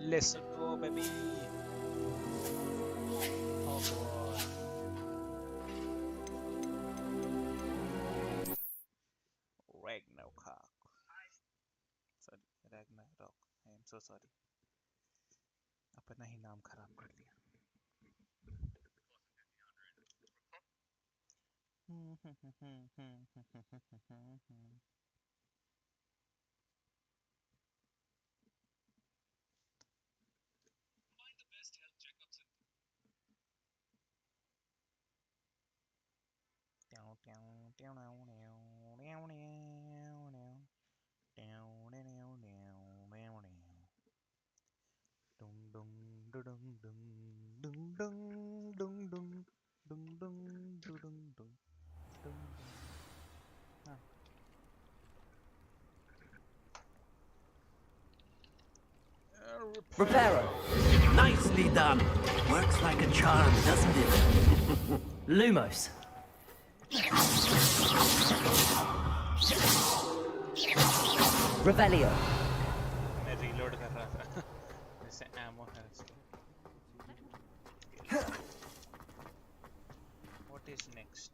Let's go, baby. Hogwarts. Ragnarok. Sorry, Ragnarok. I am so sorry. अपना ही नाम खराब कर दिया. Reparo. Nicely done. Works like a charm, doesn't it? Lumos. Revelio. मैं reload कर रहा था. जैसे ammo है इसके. What is next?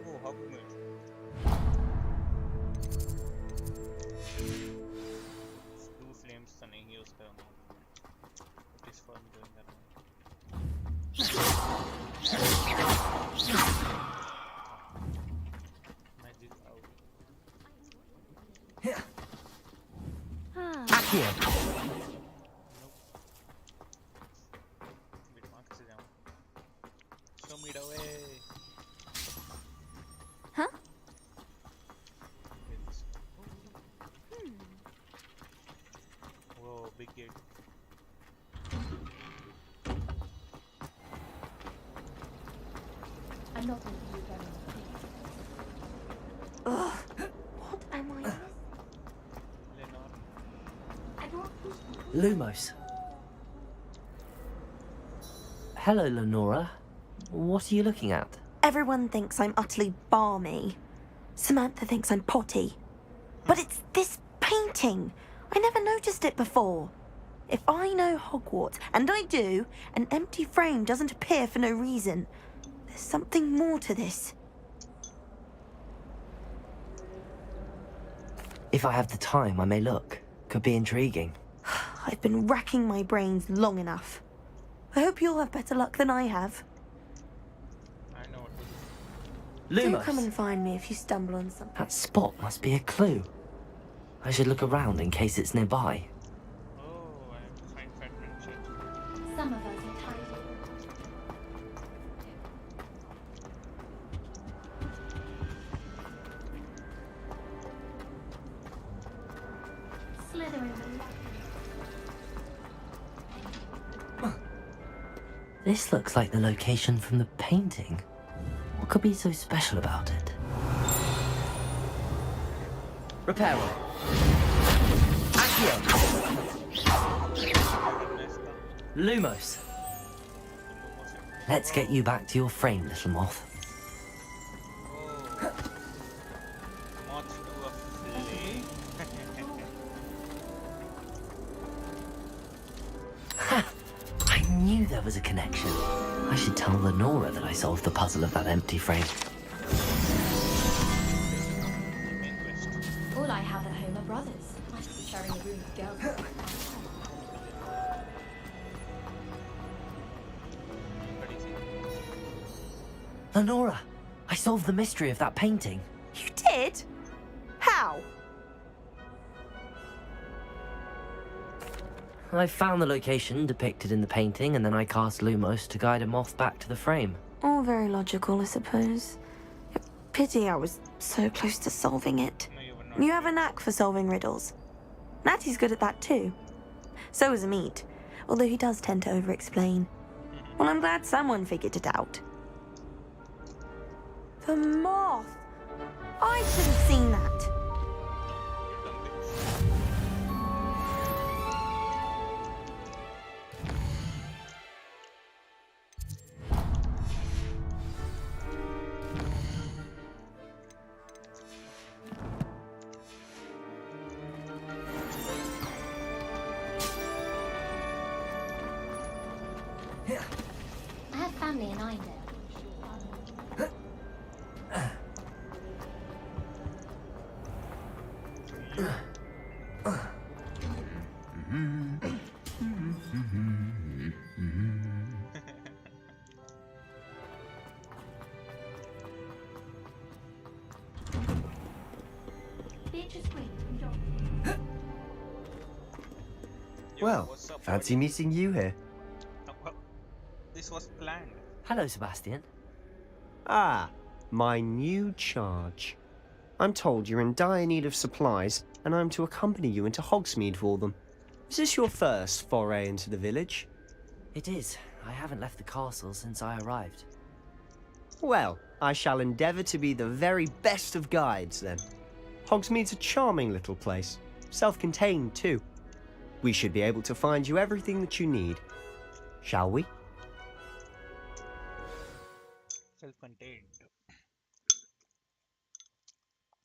Oh, Hogwarts. Blue flames तो नहीं use करूँगा. It is fun doing that. Magic out. Accio. Bit mark से जाऊँ. Show me the way. Huh? Yes. Whoa, big gate. I'm not going to be very Ugh. What am I missing? Lenore. I don't Lumos. Hello, Lenora. What are you looking at? Everyone thinks I'm utterly balmy. Samantha thinks I'm potty. But it's this painting. I never noticed it before. If I know Hogwarts, and I do, an empty frame doesn't appear for no reason. There's something more to this. If I have the time, I may look. Could be intriguing. I've been racking my brains long enough. I hope you'll have better luck than I have. I know what to do. Do Lumos. come and find me if you stumble on something. That spot must be a clue. I should look around in case it's nearby. Oh, I have to find Fatman shit. Some of us are tired. Slytherin. This looks like the location from the painting. What could be so special about it? Reparo. Accio. Lumos. Let's get you back to your frame, little moth. Oh. Moth to a flame. Ha! I knew there was a connection. I should tell Lenora that I solved the puzzle of that empty frame. Main quest. All I have at home are brothers. I should be sharing a room with girls. What is it? Lenora, I solved the mystery of that painting. You did? How? I found the location depicted in the painting, and then I cast Lumos to guide a moth back to the frame. All very logical, I suppose. Pity I was so close to solving it. No, you were not. You have a knack for solving riddles. Natty's good at that too. So is Amit, although he does tend to over-explain. Well, I'm glad someone figured it out. The moth! I should have seen that. Yo, Well, what's up, fancy buddy? meeting you here. Well, this was planned. Hello, Sebastian. Ah, my new charge. I'm told you're in dire need of supplies, and I'm to accompany you into Hogsmeade for them. Is this your first foray into the village? It is. I haven't left the castle since I arrived. Well, I shall endeavour to be the very best of guides, then. Hogsmeade's a charming little place, self-contained too. We should be able to find you everything that you need. Shall we? Self-contained.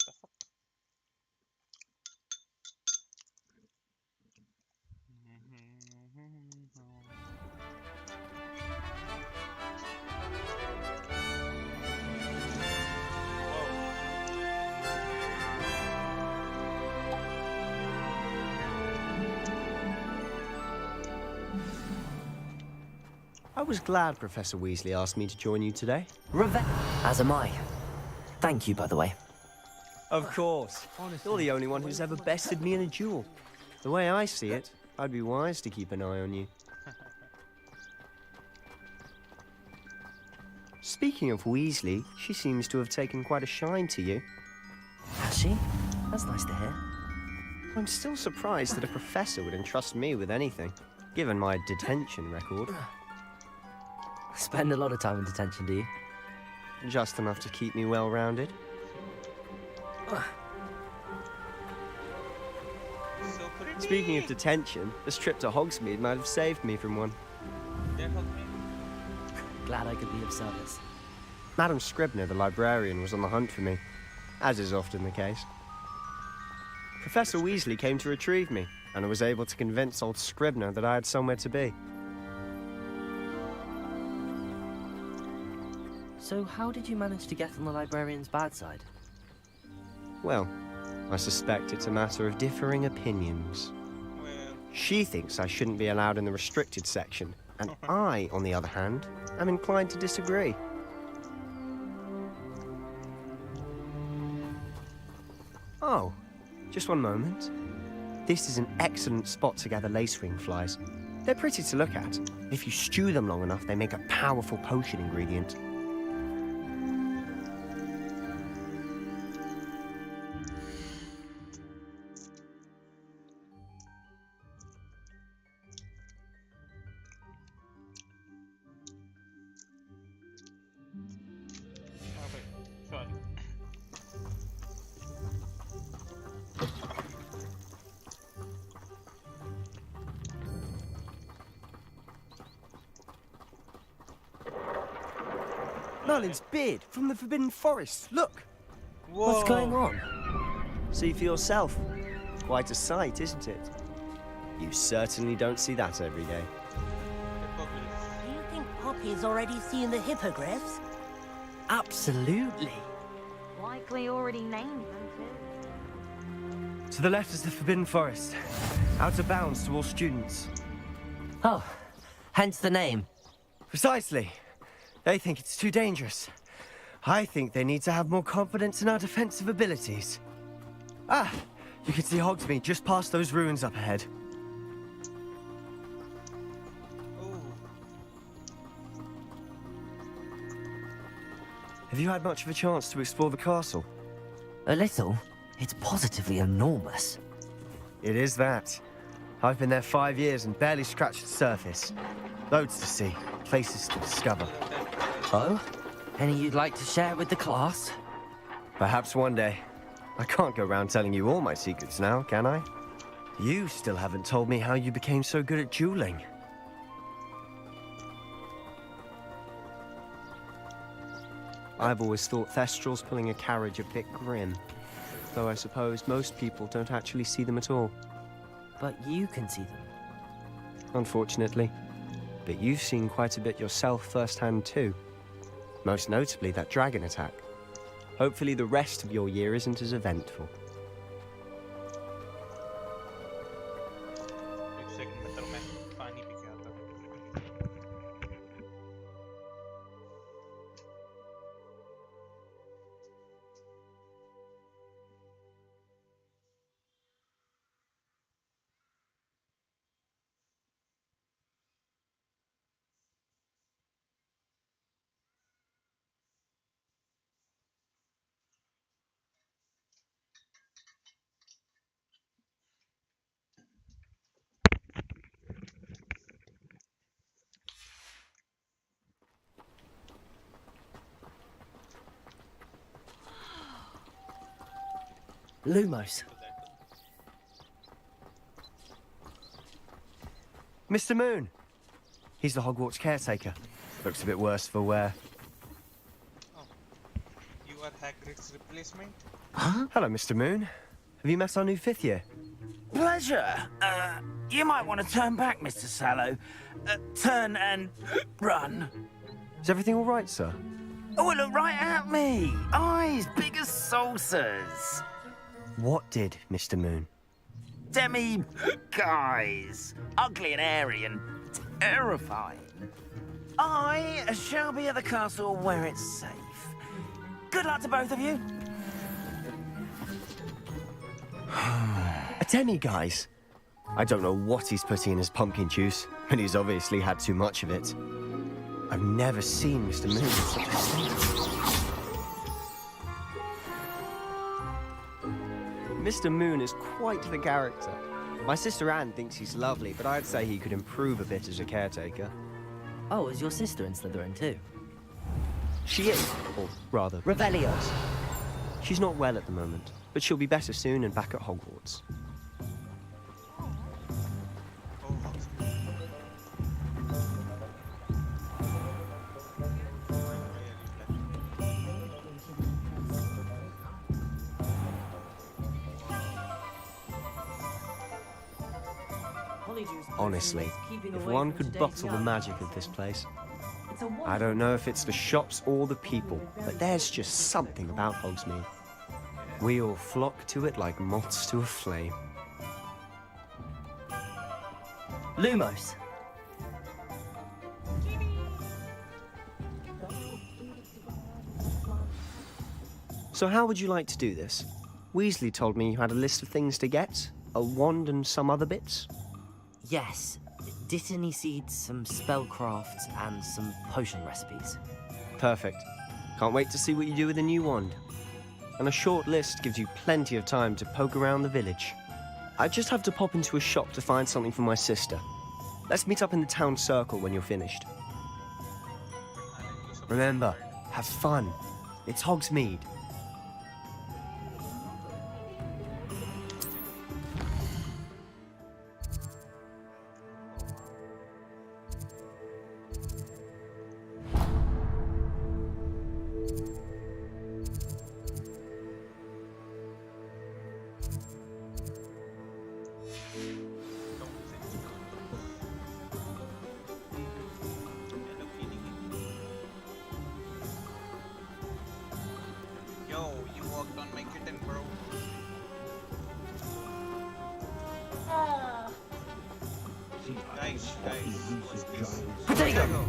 The fuck? I was glad Professor Weasley asked me to join you today. As am I. Thank you, by the way. Of course. You're the only one who's ever bested me in a duel. The way I see it, I'd be wise to keep an eye on you. Speaking of Weasley, she seems to have taken quite a shine to you. Has she? That's nice to hear. I'm still surprised that a professor would entrust me with anything, given my detention record. Spend a lot of time in detention, do you? Just enough to keep me well-rounded. So pretty. Speaking of detention, this trip to Hogsmeade might have saved me from one. That helped me. Glad I could be of service. Madam Scribner, the librarian, was on the hunt for me, as is often the case. Professor Weasley came to retrieve me, and I was able to convince old Scribner that I had somewhere to be. So how did you manage to get on the librarian's bad side? Well, I suspect it's a matter of differing opinions. Well, She thinks I shouldn't be allowed in the restricted section, and I, on the other hand, am inclined to disagree. Oh, just one moment. This is an excellent spot to gather lacewing flies. They're pretty to look at. If you stew them long enough, they make a powerful potion ingredient. okay. Sorry. Merlin's beard from the Forbidden Forest. Look! What's going on? See for yourself. Quite a sight, isn't it? You certainly don't see that every day. Hippogriff. Do you think Poppy's already seen the hippogriffs? Absolutely. Likely already named them too. To the left is the Forbidden Forest. Out of bounds to all students. Oh, hence the name. Precisely. They think it's too dangerous. I think they need to have more confidence in our defensive abilities. Ah, you can see Hogsmeade just past those ruins up ahead. Oh, Have you had much of a chance to explore the castle? A little. It's positively enormous. It is that. I've been there 5 years and barely scratched the surface. Loads to see, places to discover. Oh? Any you'd like to share with the class? Perhaps one day. I can't go around telling you all my secrets now, can I? You still haven't told me how you became so good at dueling. I've always thought Thestrals pulling a carriage a bit grim, though I suppose most people don't actually see them at all, But you can see them. unfortunately. But you've seen quite a bit yourself firsthand too. Most notably that dragon attack. Hopefully the rest of your year isn't as eventful. एक second में तो मैं पानी P के आता हूँ. Lumos. Mr. Moon. He's the Hogwarts caretaker. Looks a bit worse for wear. Oh, you are Hagrid's replacement? Hello, Mr. Moon. Have you met our new fifth year? Pleasure. You might want to turn back, Mr. Sallow. Turn and run. Is everything all right, sir? Oh, look right at me. Eyes big as saucers. What did, Mr. Moon? Demi guys. Ugly and airy and terrifying. I shall be at the castle where it's safe. Good luck to both of you. A Demi, guys. I don't know what he's putting in his pumpkin juice, but he's obviously had too much of it. I've never seen Mr. Moon in such a state. Mr. Moon is quite the character. My sister Anne thinks he's lovely, but I'd say he could improve a bit as a caretaker. Oh, is your sister in Slytherin too? She is, or rather, Revelios. she's not well at the moment, but she'll be better soon and back at Hogwarts. Oh, Honestly, if one could bottle the magic of this place. I don't know if it's the shops or the people, but there's just something about Hogsmeade. We all flock to it like moths to a flame. Lumos. So how would you like to do this? Weasley told me you had a list of things to get, a wand and some other bits. Yes. Dittany seeds, some spellcrafts, and some potion recipes. Perfect. Can't wait to see what you do with the new wand. And a short list gives you plenty of time to poke around the village. I just have to pop into a shop to find something for my sister. Let's meet up in the town circle when you're finished. Remember, have fun. It's Hogsmeade. yo, you walked on my kitten, bro. Guys, what's this? Potato!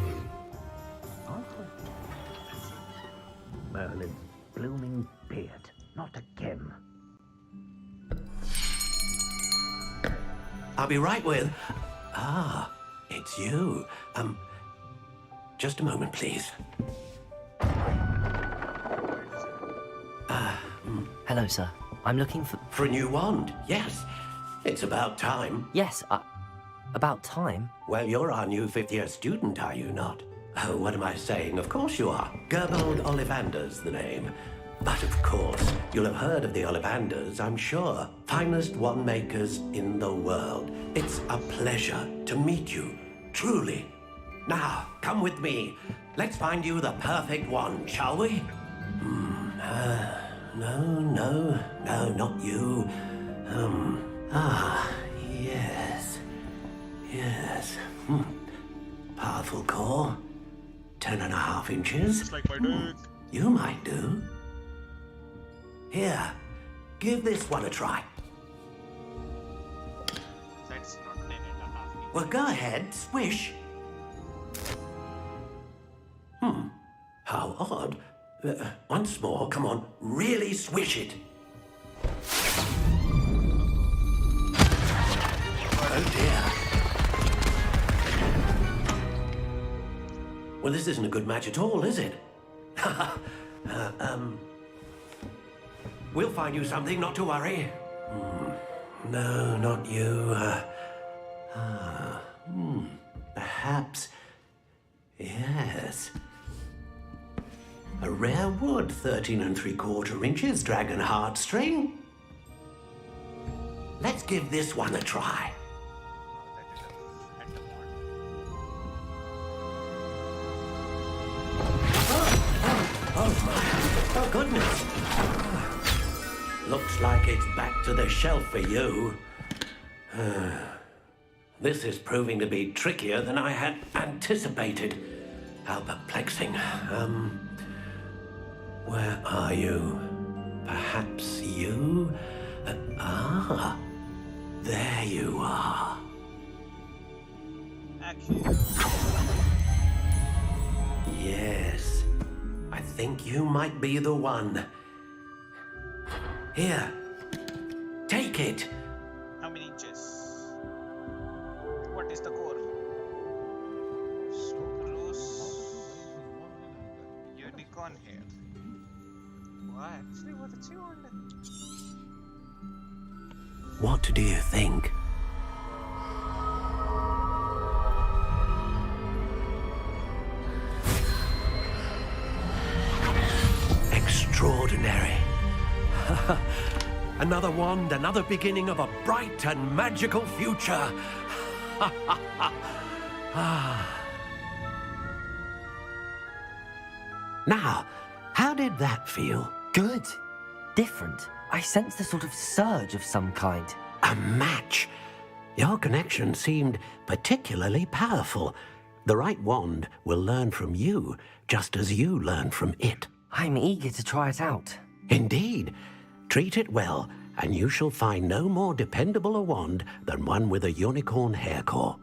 Merlin's blooming beard, not again. I'll be right with... Ah, it's you. Just a moment, please. Hello, sir. I'm looking for... For a new wand, yes. It's about time. Yes, about time. Well, you're our new fifth-year student, are you not? Oh, what am I saying? Of course you are. Gerbold Ollivander's the name. But of course, you'll have heard of the Ollivanders, I'm sure. Finest wand makers in the world. It's a pleasure to meet you, truly. Now, come with me. Let's find you the perfect wand, shall we? No, not you. Yes. Powerful core. 10.5 inches. Just like my dick. You might do. Here, give this one a try. That's not 10.5. Well, go ahead, swish. How odd. Once more, come on, really swish it. Oh dear. Well, this isn't a good match at all, is it? We'll find you something, not to worry. No, not you. Perhaps. Yes. A rare wood, 13 3/4 inches, dragon heartstring. let's give this one a try. Oh, goodness. Looks like it's back to the shelf for you. This is proving to be trickier than I had anticipated. How perplexing. Where are you? Perhaps you? There you are. Action. Yes, I think you might be the one. Here, take it. How many inches? What is the core? So close. Unicorn here. Wow, actually what a wonder. What do you think? Extraordinary. Another wand, another beginning of a bright and magical future. Now, how did that feel? Good. Different. I sensed a sort of surge of some kind. A match. Your connection seemed particularly powerful. The right wand will learn from you, just as you learn from it. I'm eager to try it out. Indeed. Treat it well, and you shall find no more dependable a wand than one with a unicorn hair core.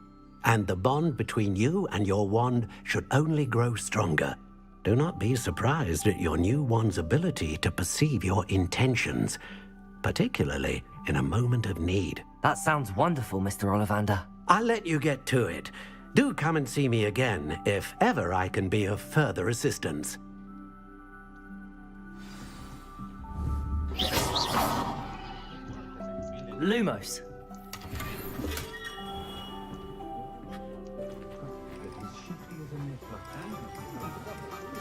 And the bond between you and your wand should only grow stronger. Do not be surprised at your new wand's ability to perceive your intentions, particularly in a moment of need. That sounds wonderful, Mr. Ollivander. I'll let you get to it. Do come and see me again if ever I can be of further assistance. Lumos.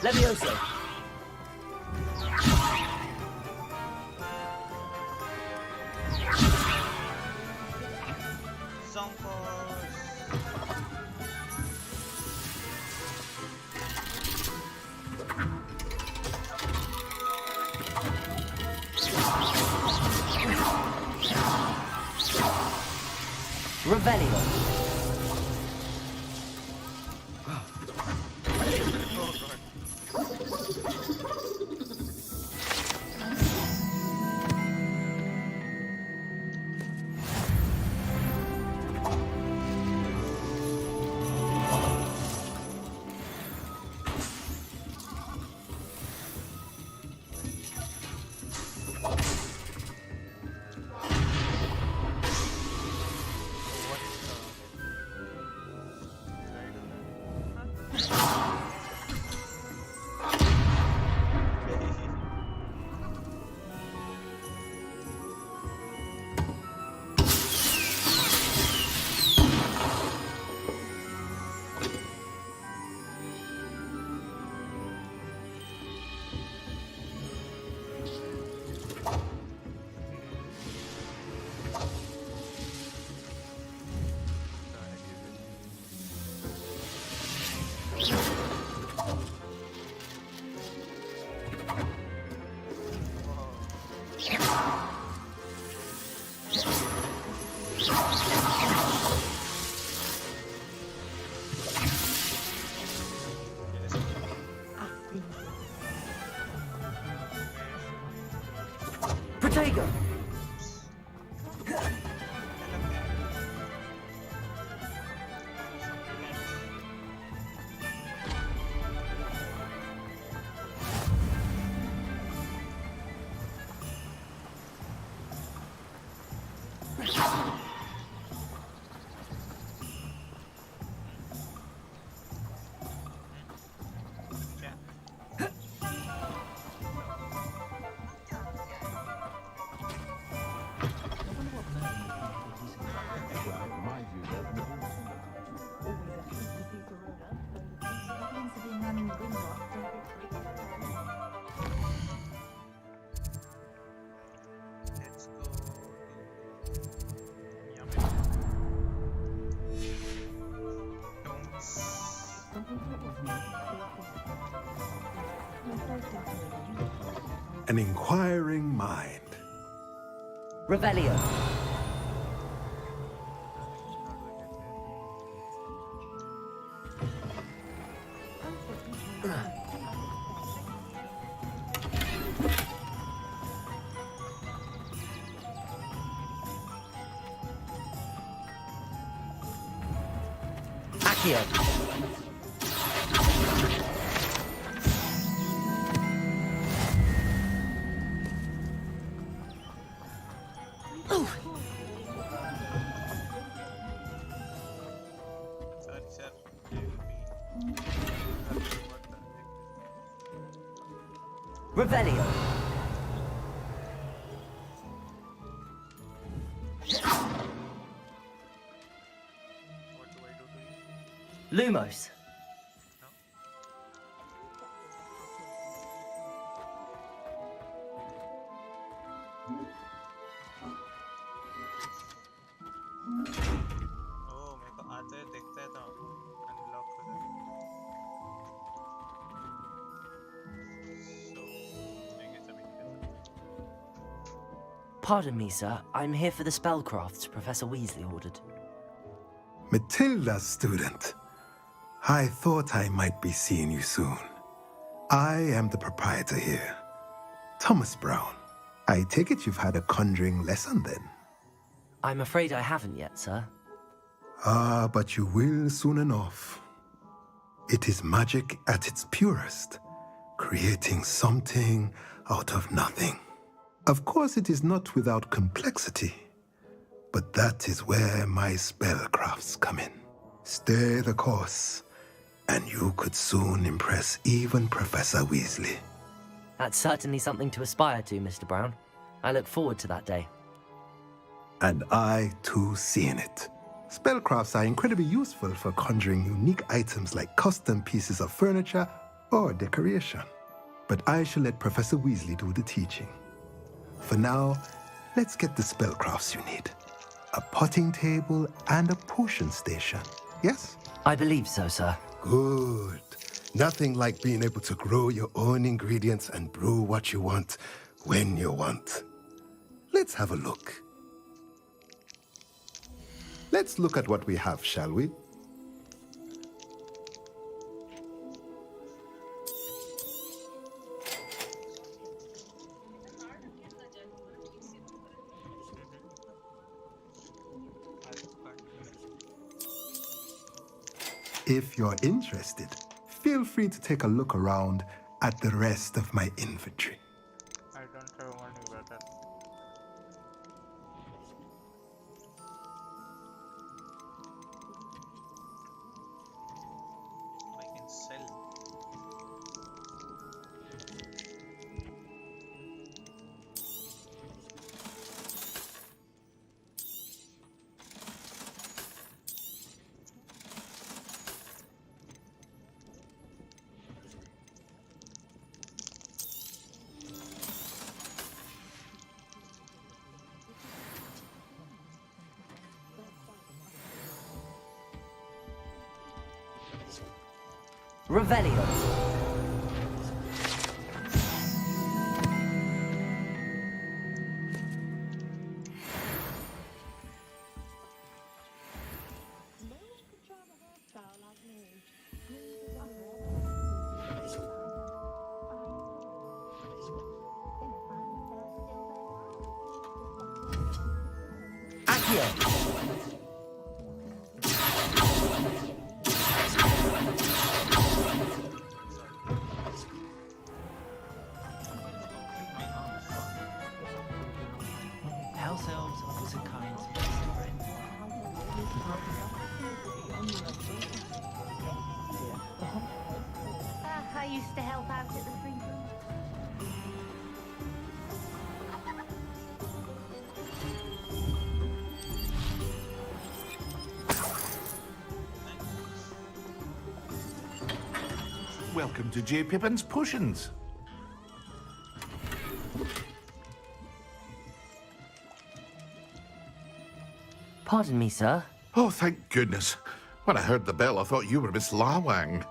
Levioso. Revelio. Protego. An inquiring mind. Revelio. Accio. Sorry, sir. I will be. Revelio. What do I do to you? Lumos. No? Oh, मेरे को आते हैं देखता है तो unlock हो जाता है. So, मैं कैसे भी कर सकता हूँ. Pardon me, sir. I'm here for the spellcrafts Professor Weasley ordered. Matilda, student. I thought I might be seeing you soon. I am the proprietor here, Thomas Brown. I take it you've had a conjuring lesson then? I'm afraid I haven't yet, sir. Ah, but you will soon enough. It is magic at its purest, creating something out of nothing. Of course, it is not without complexity, but that is where my spellcrafts come in. Stay the course, and you could soon impress even Professor Weasley. That's certainly something to aspire to, Mr. Brown. I look forward to that day. And I, too, see in it. Spellcrafts are incredibly useful for conjuring unique items like custom pieces of furniture or decoration. But I shall let Professor Weasley do the teaching. For now, let's get the spellcrafts you need. A potting table and a potion station, yes? I believe so, sir. Good. Nothing like being able to grow your own ingredients and brew what you want when you want. Let's have a look. Let's look at what we have, shall we? If you're interested, feel free to take a look around at the rest of my inventory. I don't have money, brother. I can sell. Revelio. Accio. House elves, opposite kinds, best friends. I used to help out at the free room. Welcome to J. Pippin's Potions. Pardon me, sir. Oh, thank goodness. When I heard the bell, I thought you were Miss Lawang.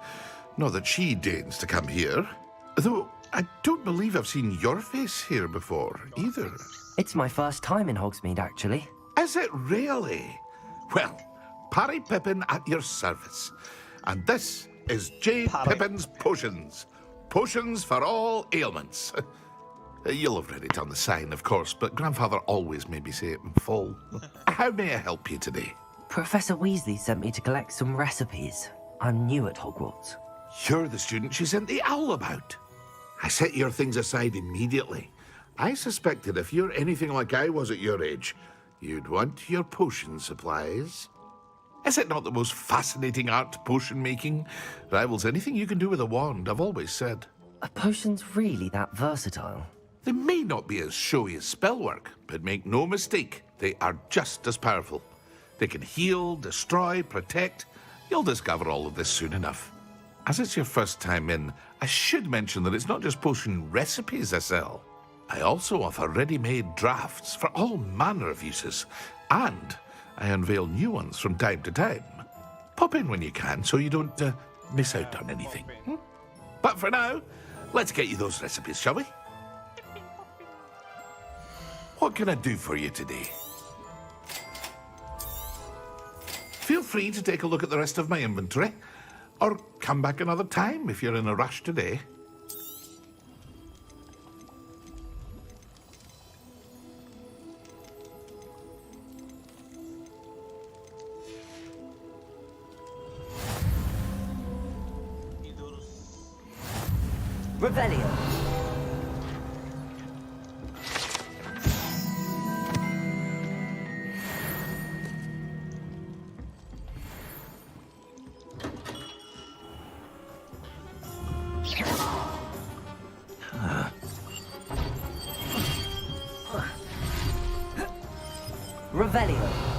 Not that she deigns to come here. Though, I don't believe I've seen your face here before, either. It's my first time in Hogsmeade, actually. Is it really? Well, Parry Pippin at your service. And this is J. Pippin's Potions. Potions for all ailments. You'll have read it on the sign, of course, but Grandfather always made me say it in full. How may I help you today? Professor Weasley sent me to collect some recipes. I'm new at Hogwarts. You're the student she sent the owl about. I set your things aside immediately. I suspected if you're anything like I was at your age, you'd want your potion supplies. Is it not the most fascinating art, potion making? Rivals anything you can do with a wand, I've always said. Are potions really that versatile? They may not be as showy as spellwork, but make no mistake, they are just as powerful. They can heal, destroy, protect. You'll discover all of this soon enough. As it's your first time in, I should mention that it's not just potion recipes I sell. I also offer ready-made drafts for all manner of uses, and I unveil new ones from time to time. Pop in when you can so you don't miss out on anything. But for now, let's get you those recipes, shall we? What can I do for you today? Feel free to take a look at the rest of my inventory, or come back another time if you're in a rush today. Revelio. Revelio.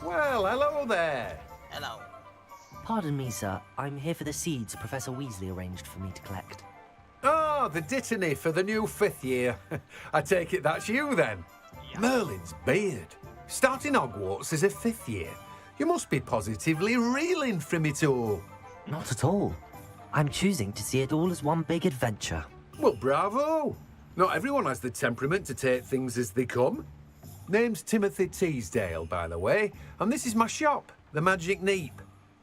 Well, hello there. Hello. Pardon me, sir. I'm here for the seeds Professor Weasley arranged for me to collect. Oh, the dittany for the new 5th year. I take it that's you then. Yeah. Merlin's beard. Starting Hogwarts as a 5th year. You must be positively reeling from it all. Not at all. I'm choosing to see it all as one big adventure. Well, bravo. Not everyone has the temperament to take things as they come. Name's Timothy Teasdale, by the way, and this is my shop, the Magic Neep.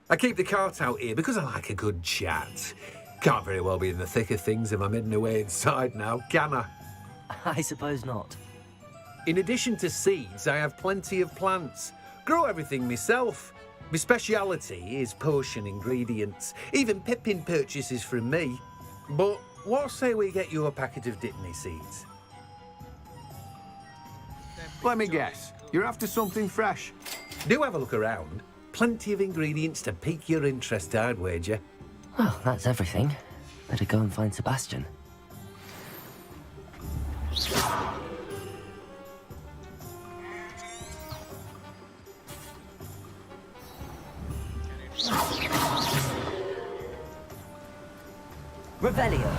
I keep the cart out here because I like a good chat. Can't very well be in the thick of things if I'm hidden away inside now, can I? I suppose not. In addition to seeds, I have plenty of plants. Grow everything myself. My speciality is potion ingredients. Even Pippin purchases from me. But what say we get you a packet of Dittany seeds? Let me guess. You're after something fresh. Do have a look around. Plenty of ingredients to pique your interest, I'd wager. Well, that's everything. Better go and find Sebastian. Revelio.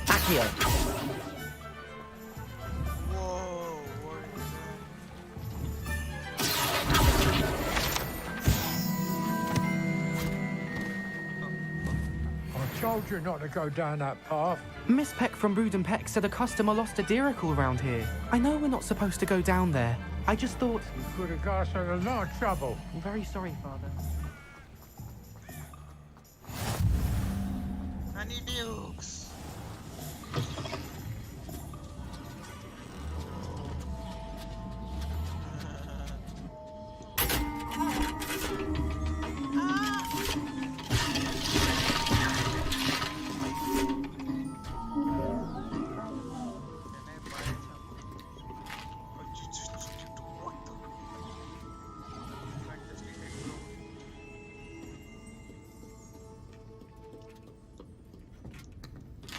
Accio. Whoa, what is Our child told you not to go down that path. Miss Peck from Brood and Peck said a customer lost a deeracle around here. I know we're not supposed to go down there. I just thought... You could have got us in a lot of trouble. I'm very sorry, Father. Honeydukes.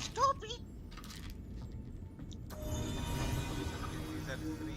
Stop it! These are free.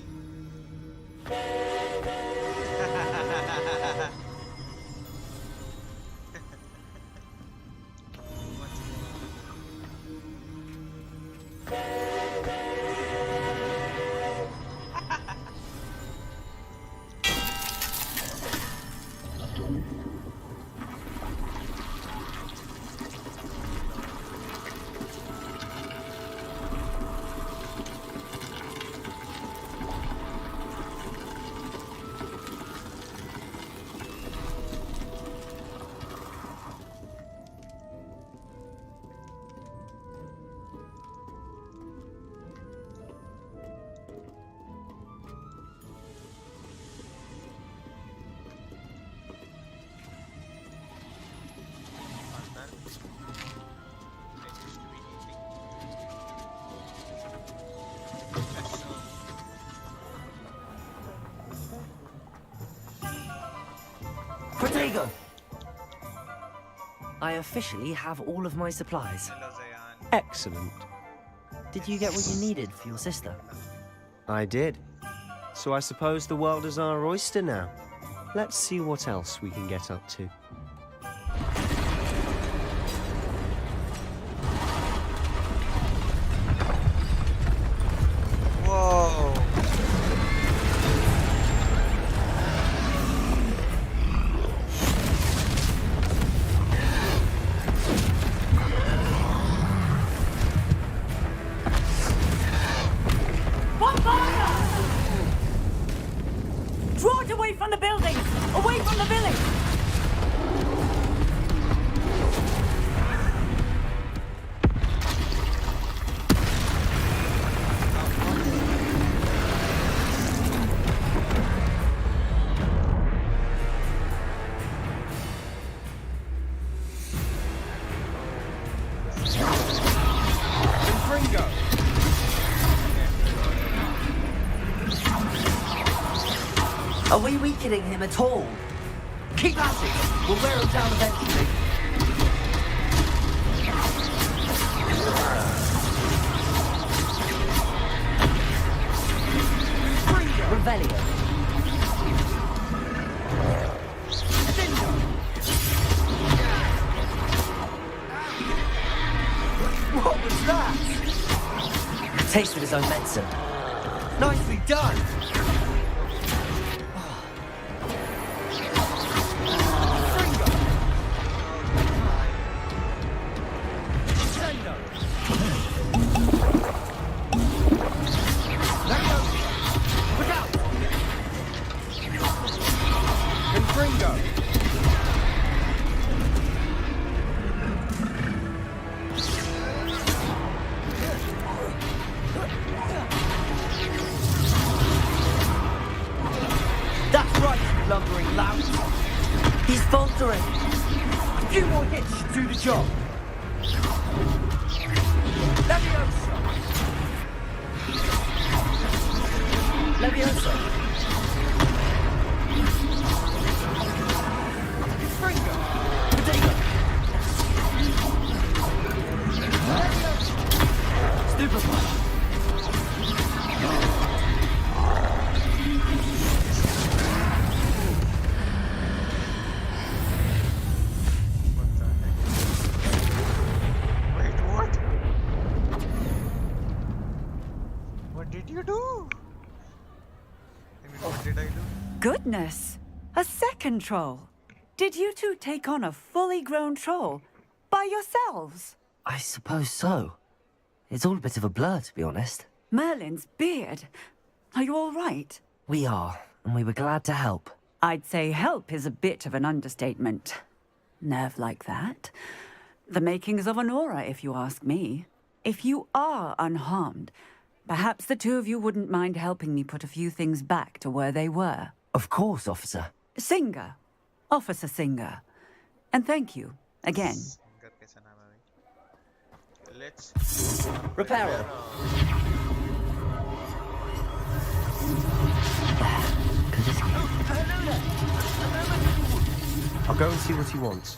Protego! I officially have all of my supplies. Hello, Zayan. Excellent. Did you get what you needed for your sister? I did. So I suppose the world is our oyster now. Let's see what else we can get up to. Whoa! Draw it away from the buildings! Away from the village! Are we weakening him at all? Keep at it! We'll wear him down eventually. Revelio. What was that? Taste of his own medicine. Nicely done. That's right, you lumbering lout. He's faltering. A few more hits should do the job. Leviosa. Leviosa. Springo. Potato. Stupefy. What did you do? I mean, what did I do? Goodness! A second troll! Did you two take on a fully grown troll? By yourselves? I suppose so. It's all a bit of a blur, to be honest. Merlin's beard. Are you all right? We are, and we were glad to help. I'd say help is a bit of an understatement. Nerve like that. The makings of an aura, if you ask me. If you are unharmed, perhaps the two of you wouldn't mind helping me put a few things back to where they were. Of course, officer. Singer. Officer Singer. And thank you, again. Singer कैसा नाम है भाई? Let's Repairer. I'll go and see what he wants.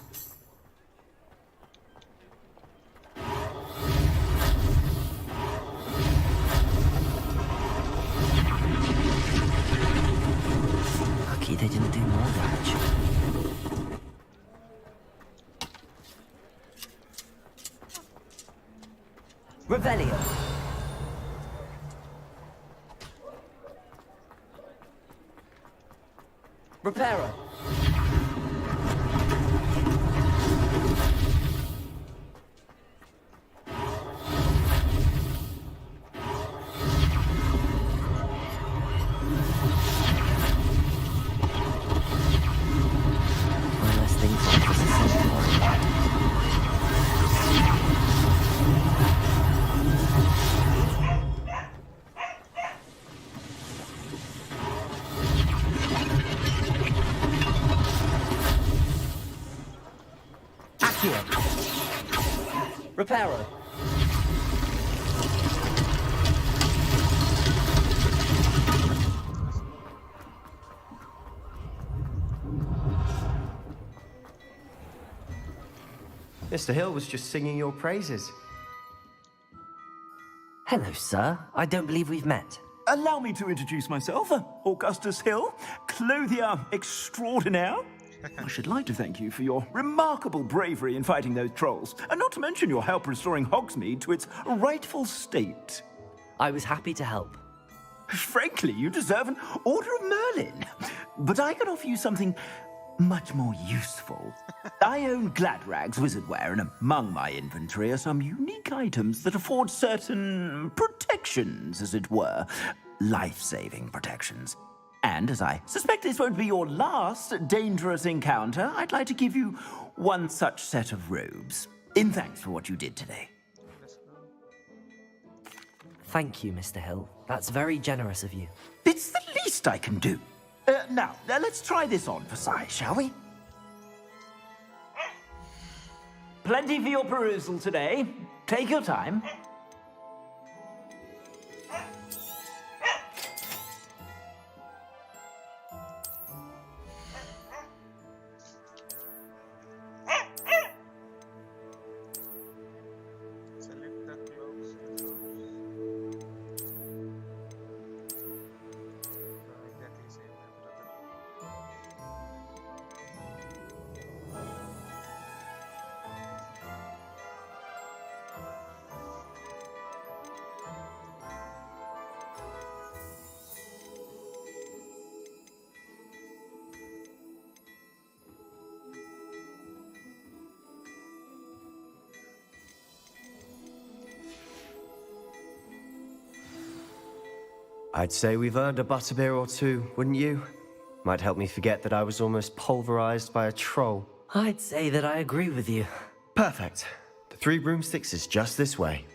Lucky they didn't do more damage. Revelio. Repairer. One less thing for Officer Singer to worry about. Accio. Repairer. Mr. Hill was just singing your praises. Hello, sir. I don't believe we've met. Allow me to introduce myself, Augustus Hill, clothier extraordinaire. I should like to thank you for your remarkable bravery in fighting those trolls, and not to mention your help restoring Hogsmeade to its rightful state. I was happy to help. Frankly, you deserve an Order of Merlin. But I can offer you something much more useful. I own Gladrag's wizardware, and among my inventory are some unique items that afford certain protections, as it were. Life-saving protections. And as I suspect this won't be your last dangerous encounter, I'd like to give you one such set of robes, in thanks for what you did today. Thank you, Mr. Hill. That's very generous of you. It's the least I can do. Now, let's try this on for size, shall we? Plenty for your perusal today. Take your time. select the clothes. Exactly same as brother. I'd say we've earned a butterbeer or two, wouldn't you? Might help me forget that I was almost pulverized by a troll. I'd say that I agree with you. Perfect. The 3 broomsticks is just this way.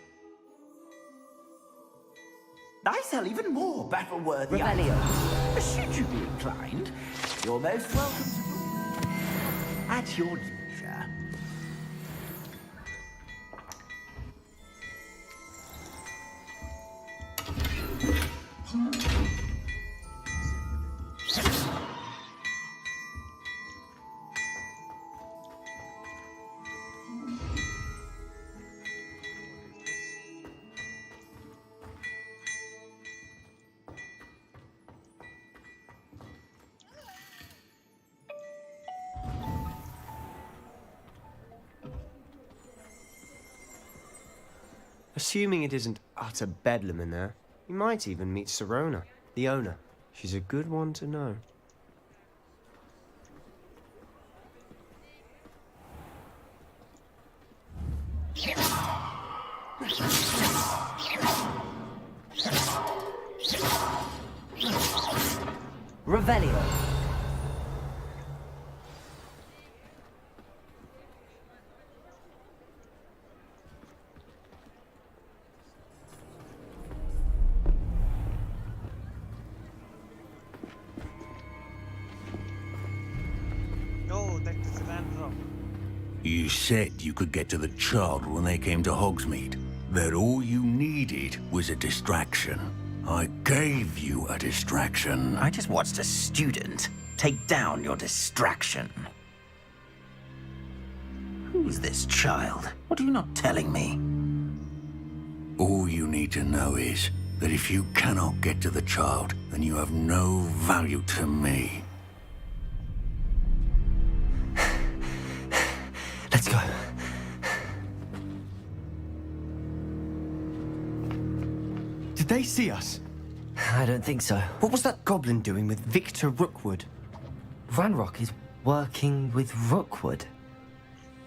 I sell even more battle-worthy Revelio. items. Should you be inclined, you're most welcome to at your leisure. Assuming it isn't utter bedlam in there, you might even meet Sirona, the owner. She's a good one to know. Revelio. Oh, that is Ranrock. You said you could get to the child when they came to Hogsmeade. That all you needed was a distraction. I gave you a distraction. I just watched a student take down your distraction. Who's this child? What are you not telling me? All you need to know is that if you cannot get to the child, then you have no value to me. Let's go. Did they see us? I don't think so. What was that goblin doing with Victor Rookwood? Ranrock is working with Rookwood.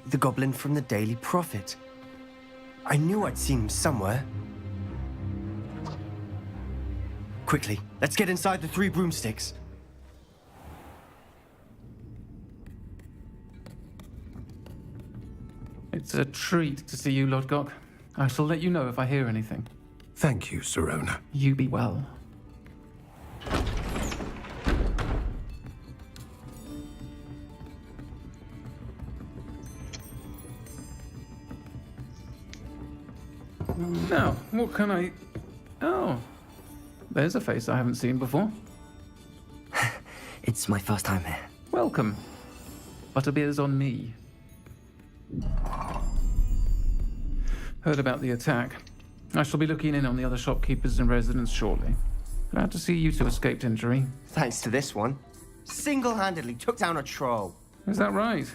The goblin from the Daily Prophet. I knew I'd seen him somewhere. Quickly, let's get inside the 3 broomsticks. It's a treat to see you, Lodgok. I shall let you know if I hear anything. Thank you, Sirona. You be well. Now, what can I... Oh, there's a face I haven't seen before. It's my first time here. Welcome. Butterbeer's on me. Heard about the attack. I shall be looking in on the other shopkeepers and residents shortly. Glad to see you two escaped injury. Thanks to this one. Single-handedly took down a troll. Is that right?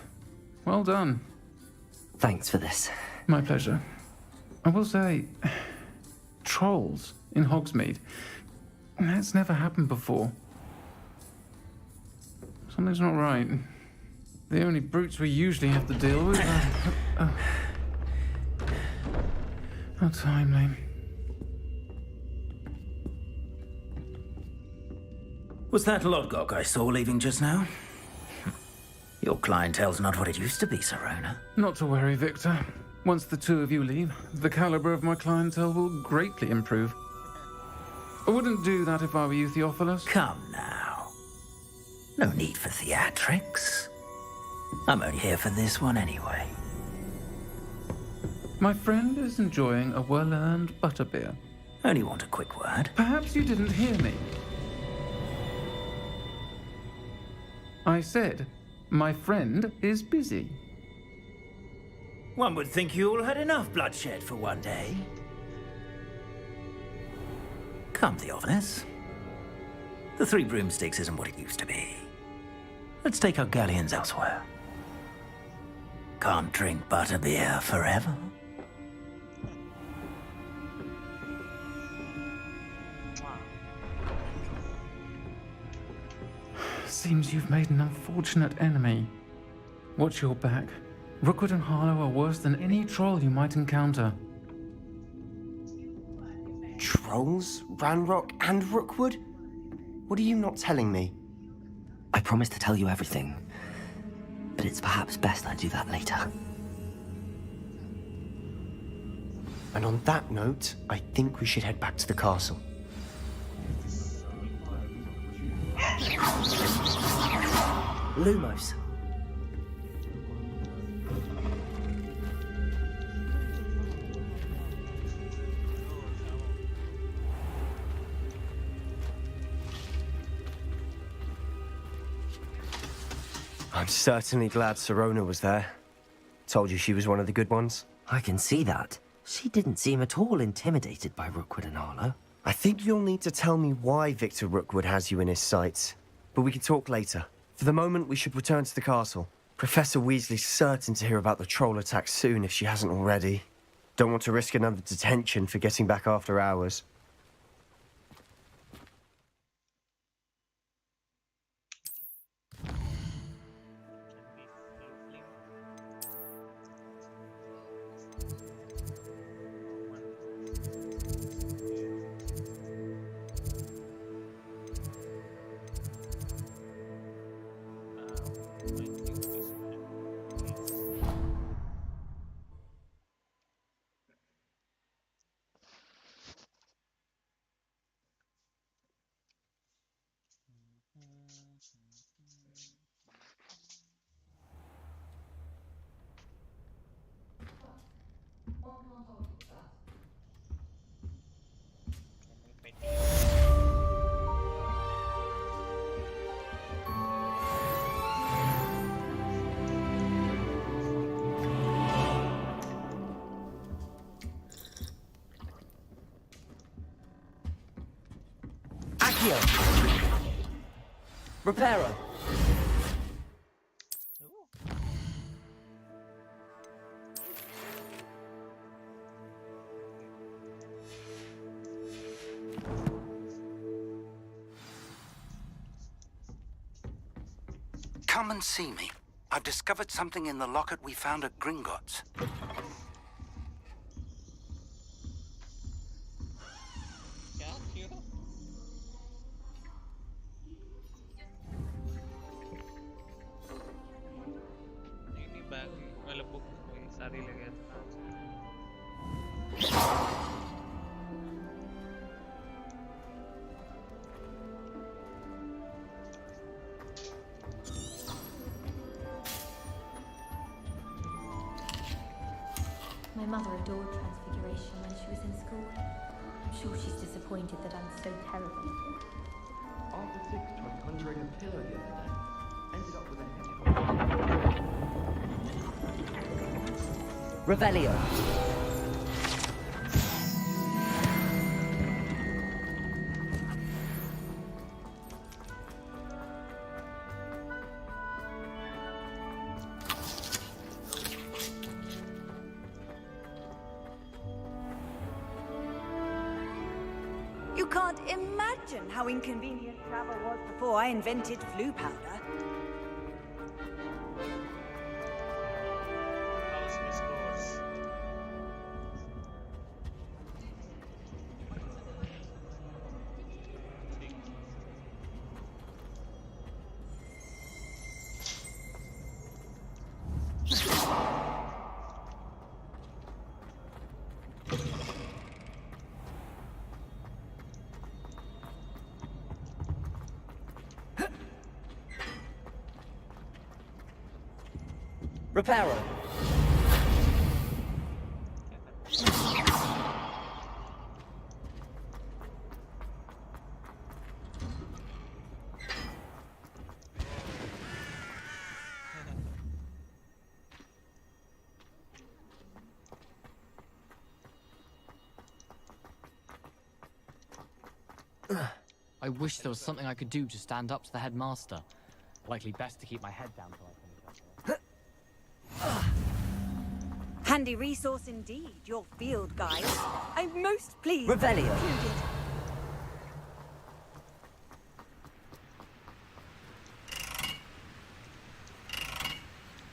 Well done. Thanks for this. My pleasure. I will say, trolls in Hogsmeade. That's never happened before. Something's not right. The only brutes we usually have to deal with are... How timely. Was that Lodgok I saw leaving just now? Your clientele's not what it used to be, Sirona. Not to worry, Victor. Once the 2 of you leave, the caliber of my clientele will greatly improve. I wouldn't do that if I were you, Theophilus. Come now. No need for theatrics. I'm only here for this one anyway. My friend is enjoying a well-earned butterbeer. Only want a quick word. Perhaps you didn't hear me. I said, my friend is busy. One would think you all had enough bloodshed for one day. Come, Theophilus. The 3 broomsticks isn't what it used to be. Let's take our galleons elsewhere. Can't drink butterbeer forever. Seems you've made an unfortunate enemy. Watch your back. Rookwood and Harlow are worse than any troll you might encounter. Trolls? Ranrock and Rookwood? What are you not telling me? I promise to tell you everything, but it's perhaps best I do that later. And on that note, I think we should head back to the castle. Lumos. I'm certainly glad Sirona was there. Told you she was one of the good ones. I can see that. She didn't seem at all intimidated by Rookwood and Harlow. I think you'll need to tell me why Victor Rookwood has you in his sights. But we can talk later. For the moment, we should return to the castle. Professor Weasley's certain to hear about the troll attack soon if she hasn't already. Don't want to risk another detention for getting back after hours. Accio. Reparo. Come and see me. I've discovered something in the locket we found at Gringotts. क्या क्यों नहीं bag मतलब book वही सारी ले गया था My mother adored Transfiguration when she was in school. I'm sure she's disappointed that I'm so terrible. After 6 tried conjuring a pillar the other day. Ended up with a head. Revelio. You can't imagine how inconvenient travel was before I invented flu powder. house restores Reparo. I wish there was something I could do to stand up to the headmaster. Likely best to keep my head down till I finish up. Handy resource indeed, your field guide. I'm most pleased. Revelio. Included.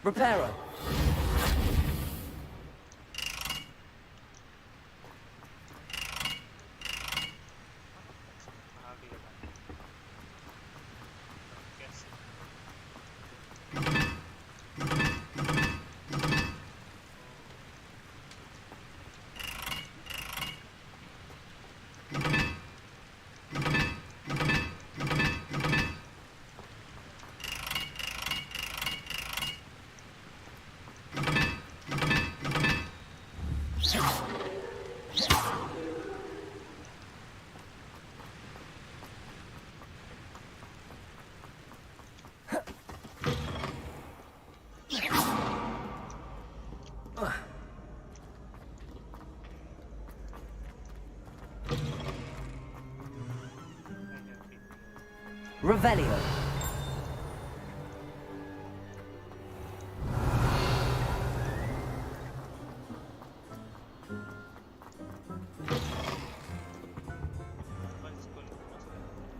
Reparo. Revelio.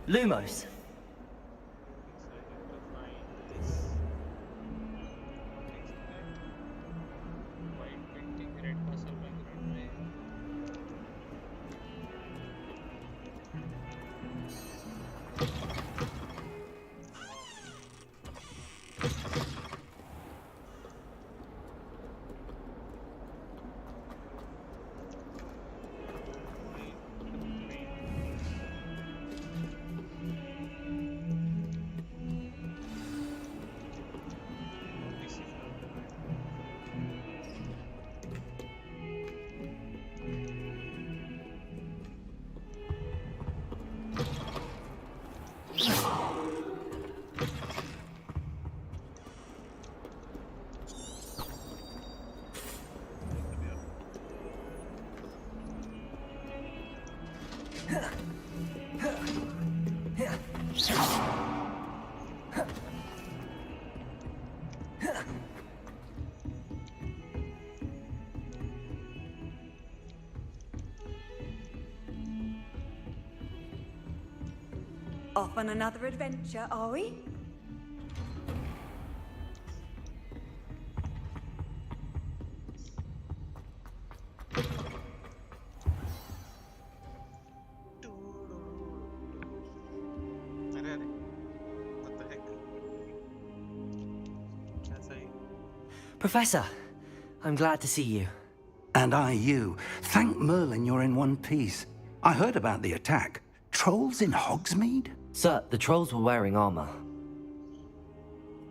Lumos. Off on another adventure, are we? What the heck? क्या सही? Professor, I'm glad to see you. And I you. Thank Merlin you're in one piece. I heard about the attack. Trolls in Hogsmeade? Sir, the trolls were wearing armor.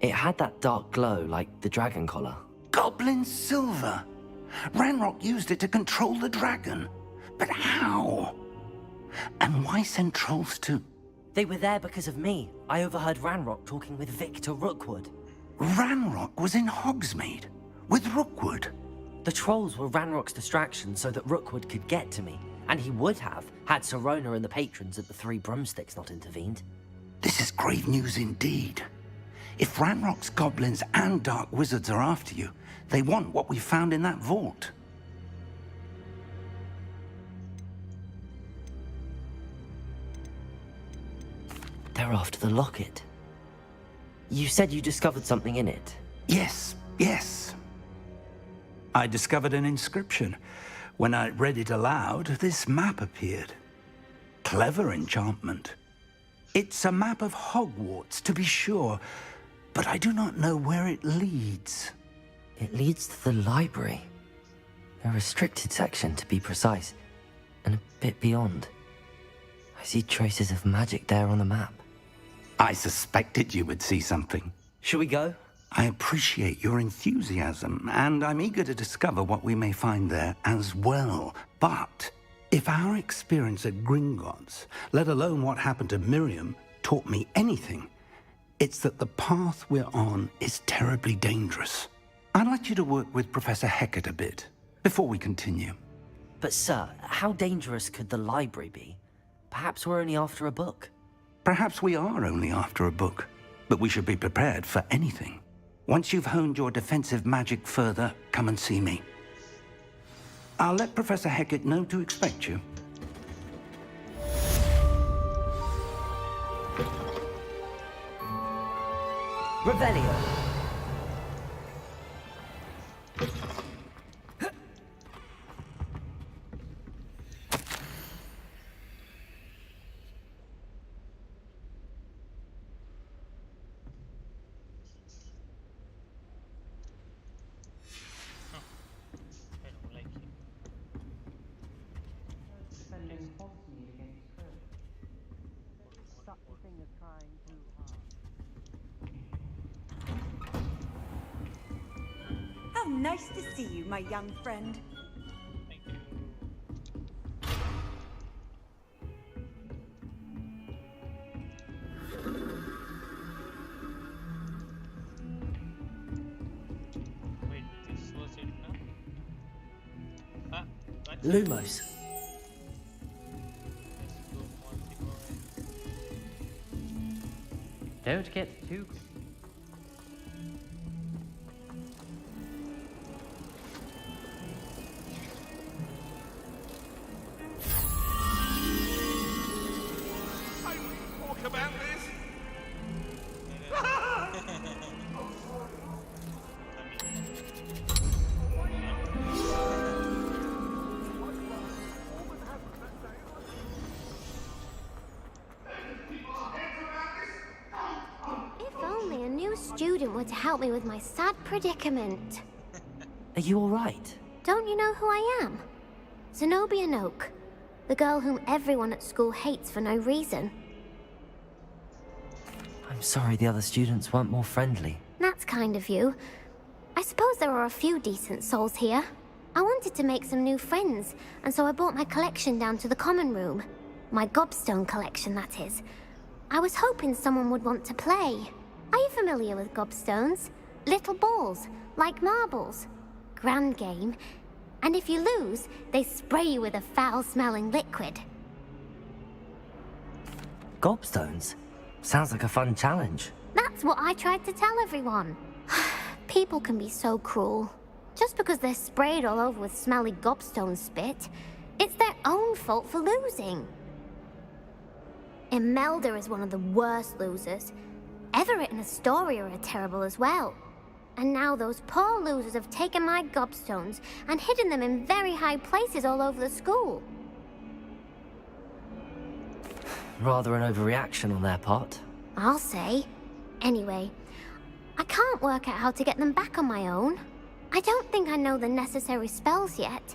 It had that dark glow like the dragon collar. Goblin silver. Ranrock used it to control the dragon. But how? And why send trolls to... They were there because of me. I overheard Ranrock talking with Victor Rookwood. Ranrock was in Hogsmeade? With Rookwood? The trolls were Ranrock's distraction so that Rookwood could get to me. And he would have, had Sirona and the patrons at the Three Broomsticks not intervened. This is grave news indeed. If Ranrock's goblins and dark wizards are after you, they want what we found in that vault. They're after the locket. You said you discovered something in it. Yes, yes. I discovered an inscription. When I read it aloud, this map appeared. Clever enchantment. It's a map of Hogwarts, to be sure, but I do not know where it leads. It leads to the library. A restricted section, to be precise, and a bit beyond. I see traces of magic there on the map. I suspected you would see something. Shall we go? I appreciate your enthusiasm, and I'm eager to discover what we may find there as well. But if our experience at Gringotts, let alone what happened to Miriam, taught me anything, it's that the path we're on is terribly dangerous. I'd like you to work with Professor Hecat a bit before we continue. But sir, how dangerous could the library be? Perhaps we're only after a book. Perhaps we are only after a book, but we should be prepared for anything. Once you've honed your defensive magic further, come and see me. I'll let Professor Hecat know to expect you. Revelio. How nice to see you, my young friend. Wait, this was it now? Ah, what? Lumos. Don't get too... Talk about this? If only a new student were to help me with my sad predicament. Are you all right? Don't you know who I am? Zenobia Noak, the girl whom everyone at school hates for no reason. I'm sorry the other students weren't more friendly. That's kind of you. I suppose there are a few decent souls here. I wanted to make some new friends, and so I brought my collection down to the common room. My gobstone collection, that is. I was hoping someone would want to play. Are you familiar with gobstones? Little balls, like marbles. Grand game. And if you lose, they spray you with a foul-smelling liquid. Gobstones? Sounds like a fun challenge. That's what I tried to tell everyone. People can be so cruel. Just because they're sprayed all over with smelly gobstone spit, it's their own fault for losing. Imelda is one of the worst losers. Everett and Astoria are terrible as well. And now those poor losers have taken my gobstones and hidden them in very high places all over the school. Rather an overreaction on their part. I'll say. Anyway, I can't work out how to get them back on my own. I don't think I know the necessary spells yet.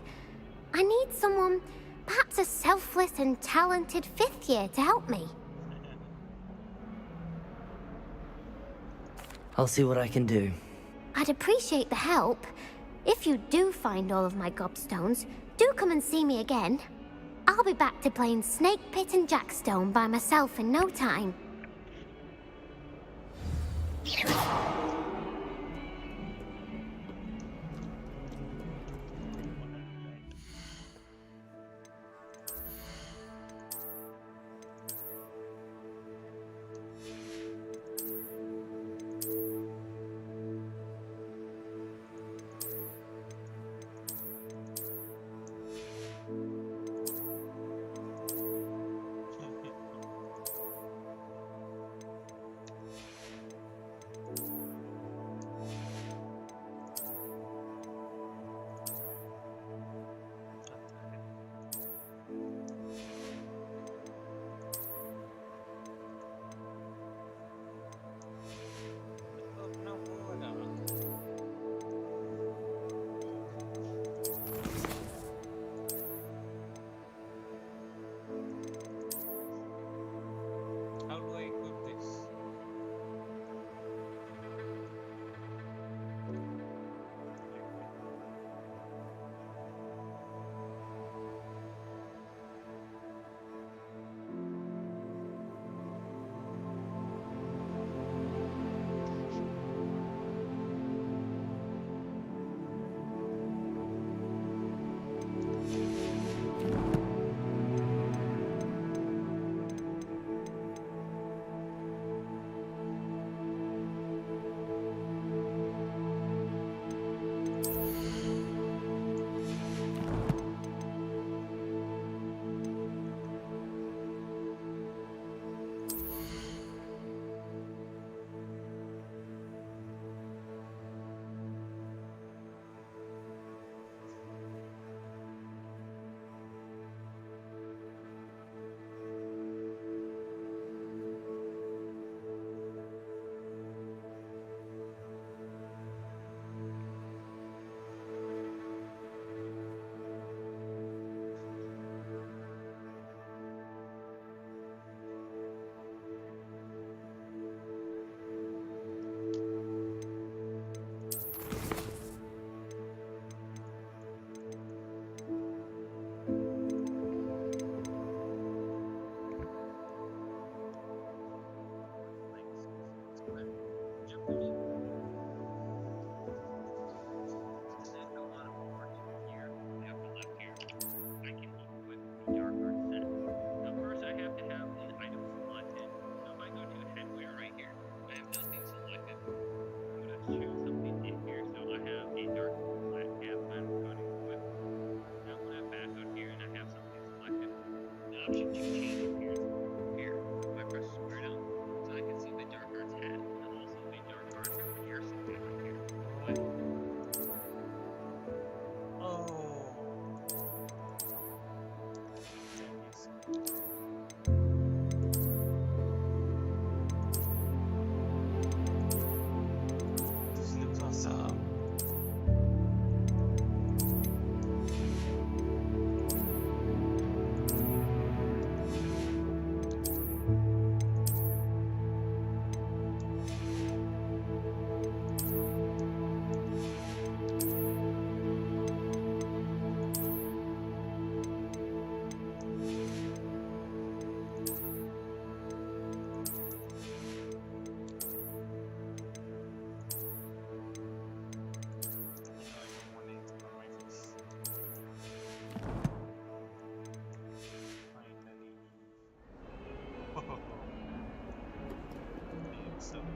I need someone, perhaps a selfless and talented 5th year to help me. I'll see what I can do. I'd appreciate the help. If you do find all of my gobstones, do come and see me again. I'll be back to playing Snake Pit and Jackstone by myself in no time. How do I equip this? episode.